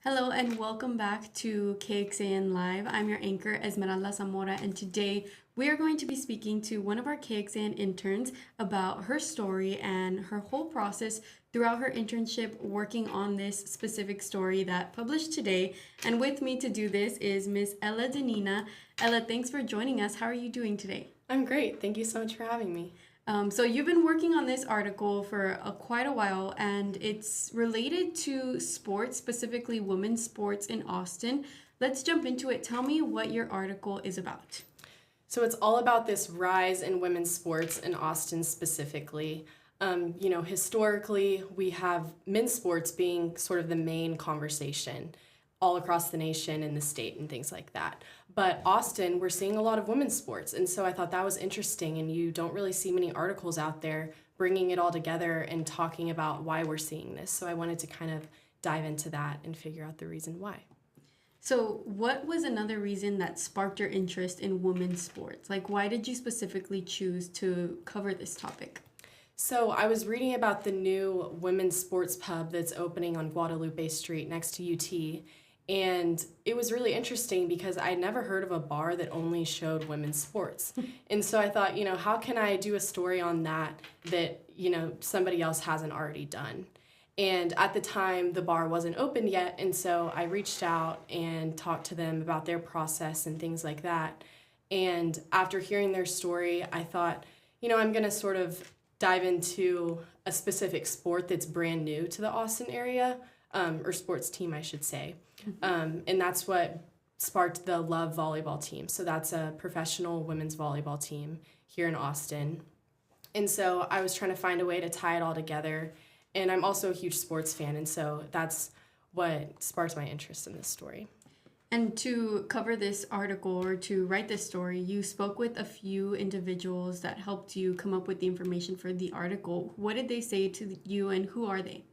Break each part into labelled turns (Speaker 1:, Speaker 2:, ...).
Speaker 1: Hello and welcome back to KXAN Live. I'm your anchor, Esmeralda Zamora, and today we are going to be speaking to one of our KXAN interns about her story and her whole process throughout her internship working on this specific story that published today. And with me to do this is Miss Ella Denena. Ella, thanks for joining us. How are you doing today?
Speaker 2: I'm great. Thank you so much for having me.
Speaker 1: So you've been working on this article for quite a while, and it's related to sports, specifically women's sports in Austin. Let's jump into it. Tell me what your article is about.
Speaker 2: So it's all about this rise in women's sports in Austin specifically. Historically, we have men's sports being sort of the main conversation all across the nation and the state and things like that. But Austin, we're seeing a lot of women's sports. And so I thought that was interesting. And you don't really see many articles out there bringing it all together and talking about why we're seeing this. So I wanted to kind of dive into that and figure out the reason why.
Speaker 1: So what was another reason that sparked your interest in women's sports? Like, why did you specifically choose to cover this topic?
Speaker 2: So I was reading about the new women's sports pub that's opening on Guadalupe Street next to UT. And it was really interesting because I never heard of a bar that only showed women's sports. And so I thought, how can I do a story on that, somebody else hasn't already done? And at the time, the bar wasn't open yet. And so I reached out and talked to them about their process and things like that. And after hearing their story, I thought, I'm going to sort of dive into a specific sport that's brand new to the Austin area, or sports team, I should say. And that's what sparked the Love volleyball team. So that's a professional women's volleyball team here in Austin. And so I was trying to find a way to tie it all together. And I'm also a huge sports fan, and so that's what sparked my interest in this story.
Speaker 1: And to cover this article or to write this story, you spoke with a few individuals that helped you come up with the information for the article. What did they say to you, and who are they?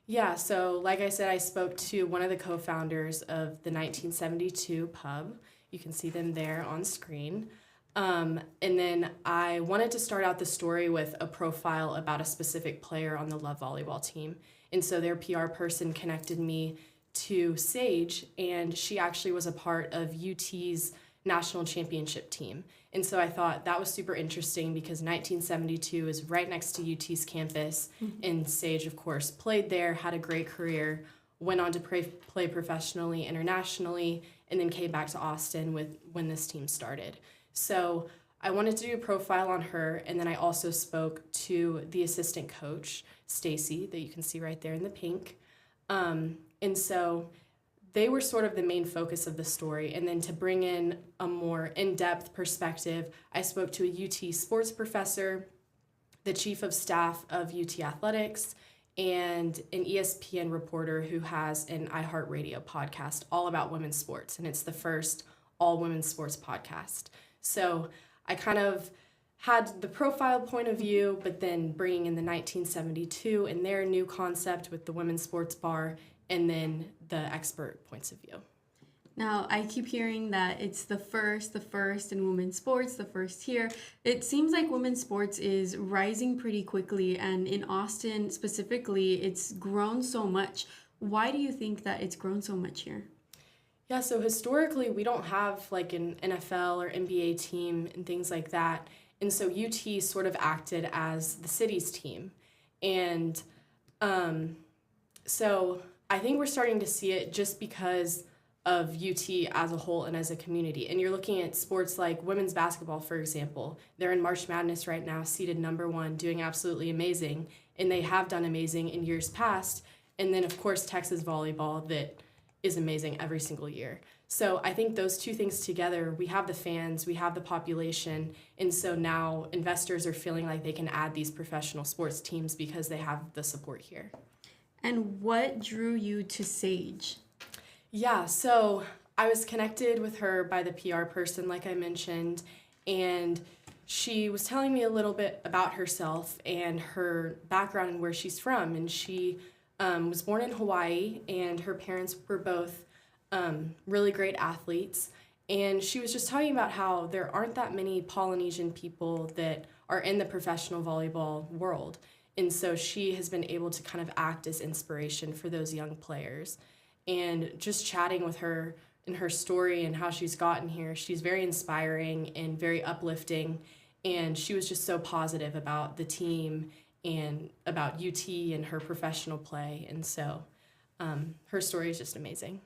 Speaker 2: Yeah, so like I said, I spoke to one of the co-founders of the 1972 pub. You can see them there on screen. And then I wanted to start out the story with a profile about a specific player on the Love volleyball team. And so their PR person connected me to Sage, and she actually was a part of UT's national championship team. And so I thought that was super interesting because 1972 is right next to UT's campus, and Sage, of course, played there, had a great career, went on to play professionally, internationally, and then came back to Austin when this team started. So I wanted to do a profile on her, and then I also spoke to the assistant coach, Stacy, that you can see right there in the pink. And so they were sort of the main focus of the story. And then to bring in a more in-depth perspective, I spoke to a UT sports professor, the chief of staff of UT Athletics, and an ESPN reporter who has an iHeartRadio podcast all about women's sports. And it's the first all-women's sports podcast. So I kind of had the profile point of view, but then bringing in the 1972 and their new concept with the women's sports bar, and then the expert points of view.
Speaker 1: Now, I keep hearing that it's the first in women's sports, the first here. It seems like women's sports is rising pretty quickly, and in Austin specifically, it's grown so much. Why do you think that it's grown so much here?
Speaker 2: Yeah, so historically, we don't have like an NFL or NBA team and things like that. And so UT sort of acted as the city's team. And so I think we're starting to see it just because of UT as a whole and as a community. And you're looking at sports like women's basketball, for example. They're in March Madness right now, seeded number 1, doing absolutely amazing. And they have done amazing in years past. And then, of course, Texas volleyball that is amazing every single year. So I think those two things together, we have the fans, we have the population, and so now investors are feeling like they can add these professional sports teams because they have the support here.
Speaker 1: And what drew you to Sage?
Speaker 2: Yeah, so I was connected with her by the PR person, like I mentioned, and she was telling me a little bit about herself and her background and where she's from. And she was born in Hawaii, and her parents were both really great athletes. And she was just talking about how there aren't that many Polynesian people that are in the professional volleyball world. And so she has been able to kind of act as inspiration for those young players. and just chatting with her and her story and how she's gotten here. She's very inspiring and very uplifting, and she was just so positive about the team and about UT and her professional play, and so her story is just amazing.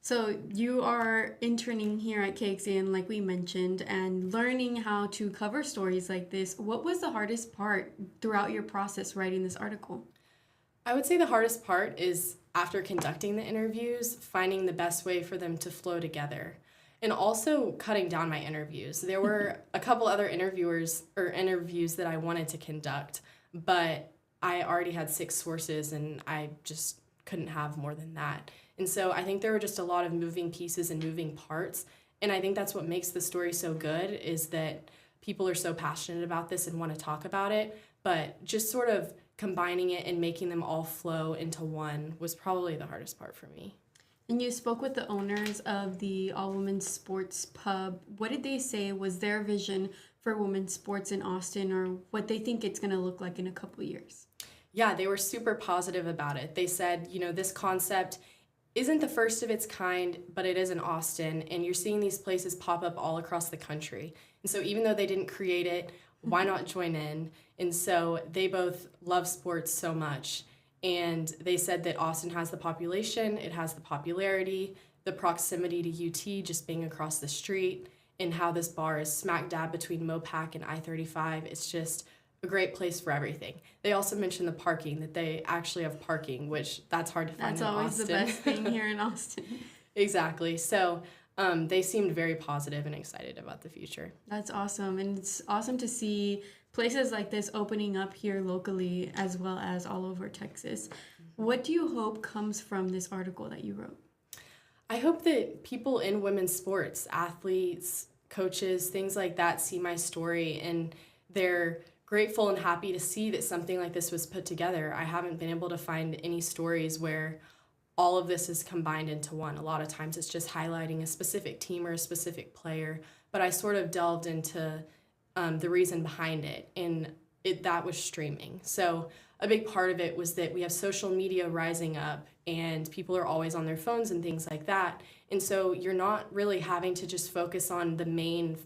Speaker 1: So you are interning here at KXAN, like we mentioned, and learning how to cover stories like this. What was the hardest part throughout your process writing this article?
Speaker 2: I would say the hardest part is after conducting the interviews, finding the best way for them to flow together. And also cutting down my interviews. There were a couple other interviews that I wanted to conduct, but I already had 6 sources and I just couldn't have more than that. And so I think there were just a lot of moving pieces and moving parts. And I think that's what makes the story so good, is that people are so passionate about this and want to talk about it. But just sort of combining it and making them all flow into one was probably the hardest part for me.
Speaker 1: And you spoke with the owners of the all-women's sports pub. What did they say was their vision for women's sports in Austin, or what they think it's going to look like in a couple years?
Speaker 2: Yeah, they were super positive about it. They said, this concept isn't the first of its kind, but it is in Austin, and you're seeing these places pop up all across the country. And so even though they didn't create it, why not join in? And so they both love sports so much. And they said that Austin has the population, it has the popularity, the proximity to UT just being across the street, and how this bar is smack dab between Mopac and I-35. It's just a great place for everything. They also mentioned the parking, that they actually have parking, which that's hard to find in Austin.
Speaker 1: That's always the best thing here in Austin.
Speaker 2: Exactly. So they seemed very positive and excited about the future.
Speaker 1: That's awesome. And it's awesome to see places like this opening up here locally as well as all over Texas. What do you hope comes from this article that you wrote?
Speaker 2: I hope that people in women's sports, athletes, coaches, things like that, see my story and they're grateful and happy to see that something like this was put together. I haven't been able to find any stories where all of this is combined into one. A lot of times it's just highlighting a specific team or a specific player, but I sort of delved into the reason behind it, and that was streaming. So a big part of it was that we have social media rising up and people are always on their phones and things like that. And so you're not really having to just focus on the main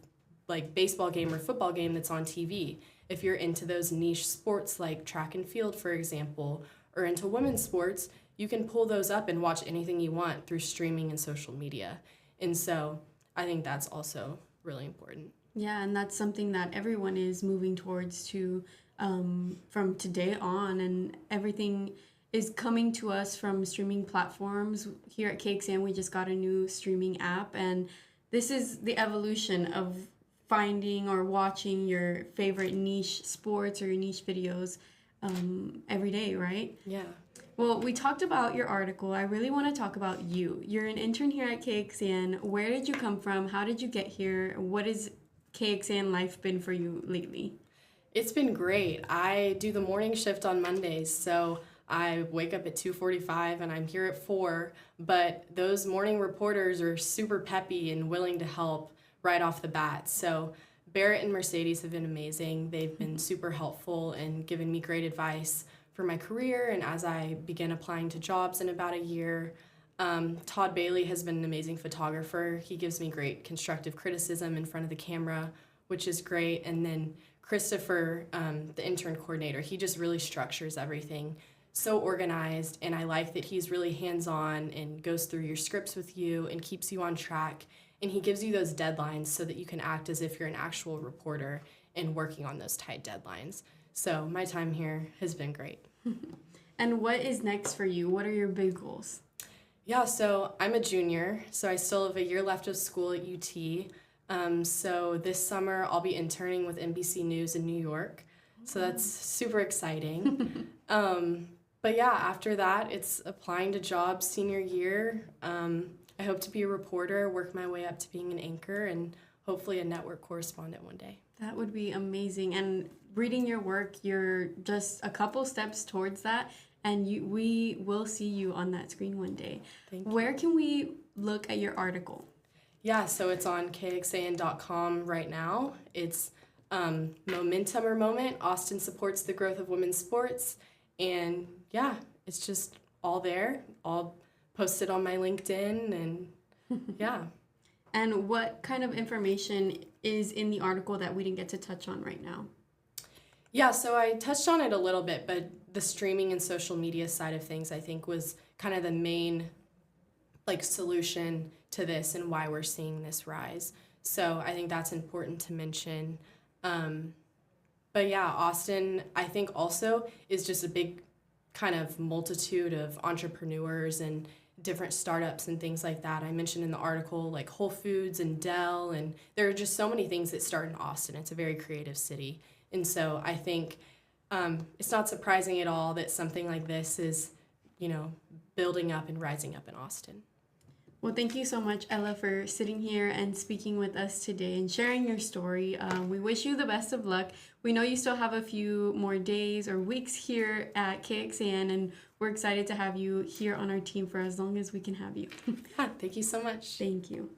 Speaker 2: like baseball game or football game that's on TV. If you're into those niche sports like track and field, for example, or into women's sports, you can pull those up and watch anything you want through streaming and social media. And so I think that's also really important.
Speaker 1: Yeah, and that's something that everyone is moving towards to from today on, and everything is coming to us from streaming platforms. Here at KXAN, we just got a new streaming app, and this is the evolution of finding or watching your favorite niche sports or your niche videos every day, right?
Speaker 2: Yeah.
Speaker 1: Well, we talked about your article. I really want to talk about you. You're an intern here at KXAN. Where did you come from? How did you get here? What has KXAN life been for you lately?
Speaker 2: It's been great. I do the morning shift on Mondays, so I wake up at 2:45 and I'm here at 4, but those morning reporters are super peppy and willing to help right off the bat. So Barrett and Mercedes have been amazing. They've been super helpful and given me great advice for my career and as I begin applying to jobs in about a year. Todd Bailey has been an amazing photographer. He gives me great constructive criticism in front of the camera, which is great. And then Christopher, the intern coordinator, he just really structures everything. So organized, and I like that he's really hands-on and goes through your scripts with you and keeps you on track. And he gives you those deadlines so that you can act as if you're an actual reporter and working on those tight deadlines. So my time here has been great.
Speaker 1: And what is next for you? What are your big goals?
Speaker 2: Yeah, so I'm a junior, so I still have a year left of school at UT. So this summer I'll be interning with NBC News in New York. So that's super exciting. But yeah, after that, it's applying to jobs senior year. I hope to be a reporter, work my way up to being an anchor, and hopefully a network correspondent one day.
Speaker 1: That would be amazing. And reading your work, you're just a couple steps towards that, and we will see you on that screen one day.
Speaker 2: Thank you.
Speaker 1: Where can we look at your article?
Speaker 2: Yeah, so it's on KXAN.com right now. It's Momentum or Moment. Austin supports the growth of women's sports. And yeah, it's just all there, all post it on my LinkedIn, and yeah.
Speaker 1: And what kind of information is in the article that we didn't get to touch on right now?
Speaker 2: Yeah, so I touched on it a little bit, but the streaming and social media side of things, I think, was kind of the main solution to this and why we're seeing this rise. So I think that's important to mention. But yeah, Austin, I think also is just a big kind of multitude of entrepreneurs and different startups and things like that. I mentioned in the article like Whole Foods and Dell, and there are just so many things that start in Austin. It's a very creative city. And so I think it's not surprising at all that something like this is, building up and rising up in Austin.
Speaker 1: Well, thank you so much, Ella, for sitting here and speaking with us today and sharing your story. We wish you the best of luck. We know you still have a few more days or weeks here at KXAN, and we're excited to have you here on our team for as long as we can have you.
Speaker 2: Thank you so much.
Speaker 1: Thank you.